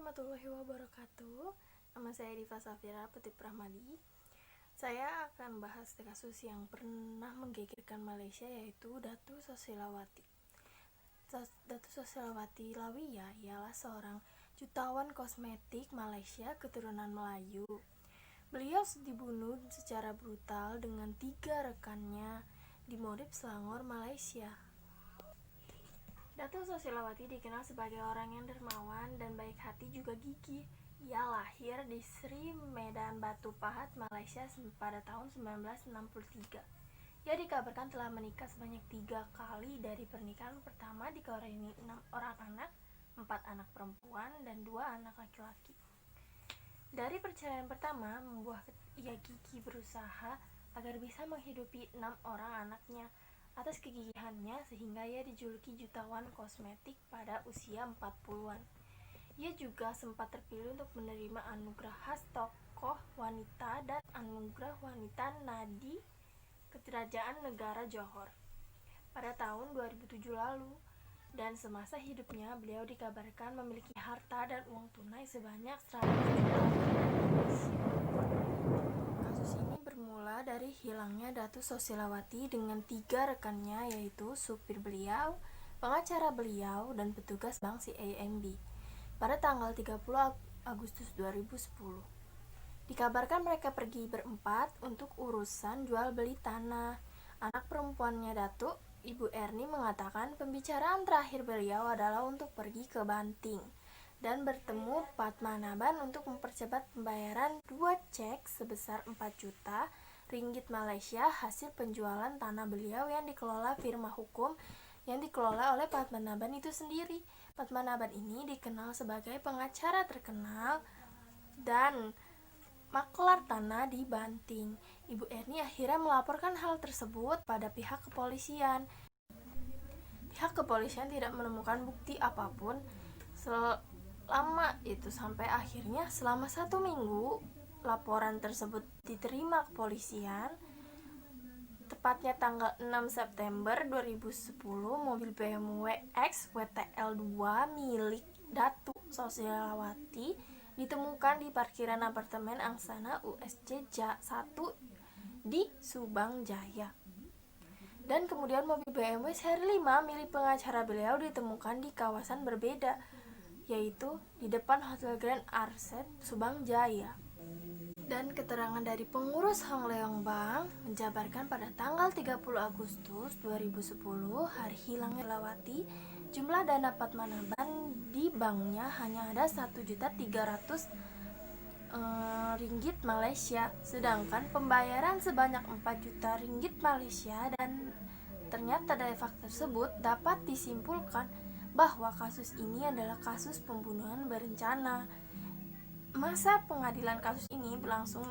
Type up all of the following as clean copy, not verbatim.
warahmatullahi wabarakatuh. Nama saya Diva Safira Petik Prahmadi. Saya akan bahas kasus yang pernah menggegerkan Malaysia, yaitu Datuk Sosilawati. Datuk Sosilawati Lawiyah ialah seorang jutawan kosmetik Malaysia keturunan Melayu. Beliau dibunuh secara brutal dengan 3 rekannya di Modip, Selangor, Malaysia. Datuk Sosilawati dikenal sebagai orang yang dermawan dan baik hati juga gigih. Ia lahir di Sri Medan Batu Pahat, Malaysia pada tahun 1963. Ia dikabarkan telah menikah sebanyak 3 kali. Dari pernikahan pertama dikaruniai 6 orang anak, 4 anak perempuan dan 2 anak laki-laki. Dari perceraian pertama membuahkan ia gigih berusaha agar bisa menghidupi 6 orang anaknya. Atas kegigihannya sehingga ia dijuluki jutawan kosmetik pada usia 40-an. Ia juga sempat terpilih untuk menerima anugerah khas tokoh wanita dan anugerah wanita Nadi Kerajaan Negara Johor pada tahun 2007 lalu. Dan semasa hidupnya beliau dikabarkan memiliki harta dan uang tunai sebanyak 100 juta. Kasus ini bermula dari hilangnya Datuk Sosilawati dengan 3 rekannya, yaitu supir beliau, pengacara beliau, dan petugas bank CIMB pada tanggal 30 Agustus 2010. Dikabarkan mereka pergi berempat untuk urusan jual beli tanah. Anak perempuannya Datuk, Ibu Erni, mengatakan pembicaraan terakhir beliau adalah untuk pergi ke Banting dan bertemu Padmanabhan untuk mempercepat pembayaran 2 cek sebesar 4 juta ringgit Malaysia hasil penjualan tanah beliau yang dikelola firma hukum yang dikelola oleh Padmanabhan itu sendiri. Padmanabhan ini dikenal sebagai pengacara terkenal dan maklar tanah di Banting. Ibu Erni akhirnya melaporkan hal tersebut pada pihak kepolisian. Pihak kepolisian tidak menemukan bukti apapun selama itu sampai akhirnya selama 1 minggu laporan tersebut diterima kepolisian. Tepatnya tanggal 6 September 2010, mobil BMW X WTL 2 milik Datuk Sosilawati ditemukan di parkiran apartemen Angsana USJ 1 di Subang Jaya. Dan kemudian mobil BMW seri 5 milik pengacara beliau ditemukan di kawasan berbeda, yaitu di depan Hotel Grand Arcade Subang Jaya. Dan keterangan dari pengurus Hong Leong Bank menjabarkan pada tanggal 30 Agustus 2010 hari hilangnya Sosilawati, jumlah dana Padmanabhan di banknya hanya ada 1.300.000 ringgit Malaysia, sedangkan pembayaran sebanyak 4 juta ringgit Malaysia. Dan ternyata dari fakta tersebut dapat disimpulkan bahwa kasus ini adalah kasus pembunuhan berencana. Masa pengadilan kasus ini berlangsung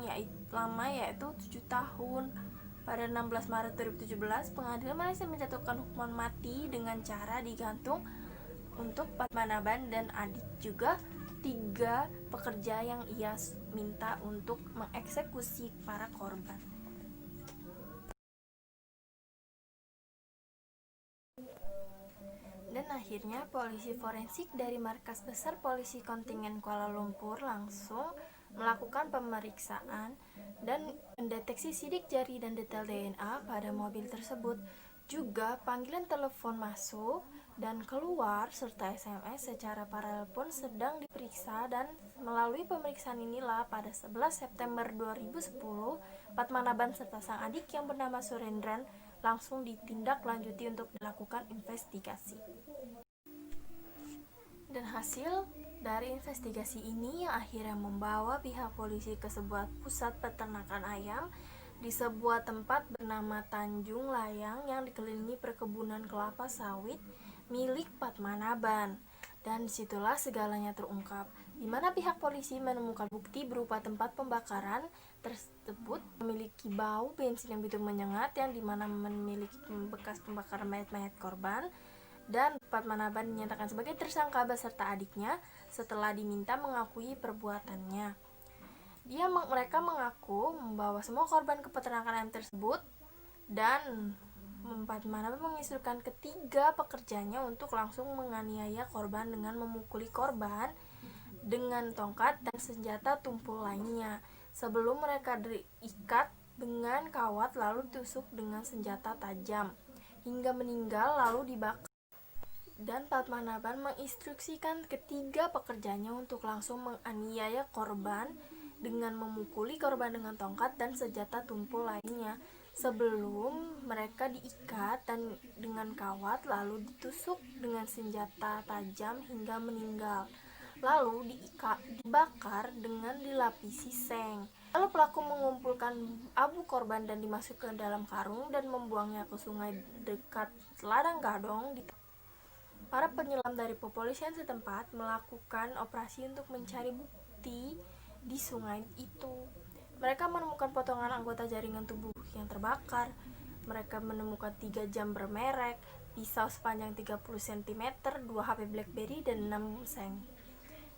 lama, yaitu 7 tahun. Pada 16 Maret 2017, pengadilan Malaysia menjatuhkan hukuman mati dengan cara digantung untuk Padmanabhan dan adik juga 3 pekerja yang ia minta untuk mengeksekusi para korban. Dan akhirnya polisi forensik dari Markas Besar Polisi Kontingen Kuala Lumpur langsung melakukan pemeriksaan dan mendeteksi sidik jari dan detail DNA pada mobil tersebut. Juga panggilan telepon masuk dan keluar serta SMS secara paralel pun sedang diperiksa. Dan melalui pemeriksaan inilah pada 11 September 2010 Padmanabhan serta sang adik yang bernama Surendran langsung ditindaklanjuti untuk dilakukan investigasi. Dan hasil dari investigasi ini yang akhirnya membawa pihak polisi ke sebuah pusat peternakan ayam di sebuah tempat bernama Tanjung Layang yang dikelilingi perkebunan kelapa sawit milik Padmanabhan. Dan disitulah segalanya terungkap, di mana pihak polisi menemukan bukti berupa tempat pembakaran tersebut memiliki bau bensin yang begitu menyengat, yang dimana memiliki bekas pembakaran mayat-mayat korban. Dan Padmanabhan dinyatakan sebagai tersangka beserta adiknya setelah diminta mengakui perbuatannya. Mereka mengaku membawa semua korban ke peternakan ayam tersebut, dan Padmanabhan menginstruksikan ketiga pekerjanya untuk langsung menganiaya korban dengan memukuli korban dengan tongkat dan senjata tumpul lainnya. Sebelum mereka diikat dengan kawat lalu ditusuk dengan senjata tajam hingga meninggal lalu dibakar. Dan Padmanabhan menginstruksikan ketiga pekerjanya untuk langsung menganiaya korban dengan memukuli korban dengan tongkat dan senjata tumpul lainnya sebelum mereka diikat dan dengan kawat lalu ditusuk dengan senjata tajam hingga meninggal lalu dibakar dengan dilapisi seng. Lalu pelaku mengumpulkan abu korban dan dimasukkan ke dalam karung dan membuangnya ke sungai dekat ladang Gadong. Para penyelam dari kepolisian setempat melakukan operasi untuk mencari bukti di sungai itu. Mereka menemukan potongan anggota jaringan tubuh yang terbakar. Mereka menemukan 3 jam bermerek, pisau sepanjang 30 cm, 2 HP BlackBerry, dan 6 seng.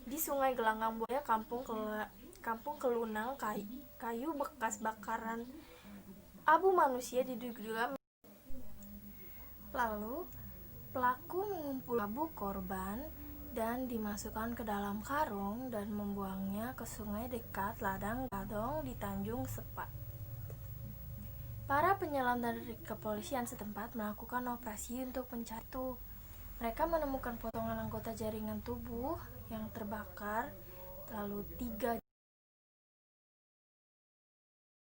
Di Sungai Gelanggang Buaya, kampung Kelunang, kayu bekas bakaran abu manusia diduga. Lalu pelaku mengumpulkan abu korban dan dimasukkan ke dalam karung dan membuangnya ke sungai dekat ladang Gadong di Tanjung Sepat. Para penyelam dari kepolisian setempat melakukan operasi untuk mencari itu. Mereka menemukan potongan anggota jaringan tubuh yang terbakar, lalu 3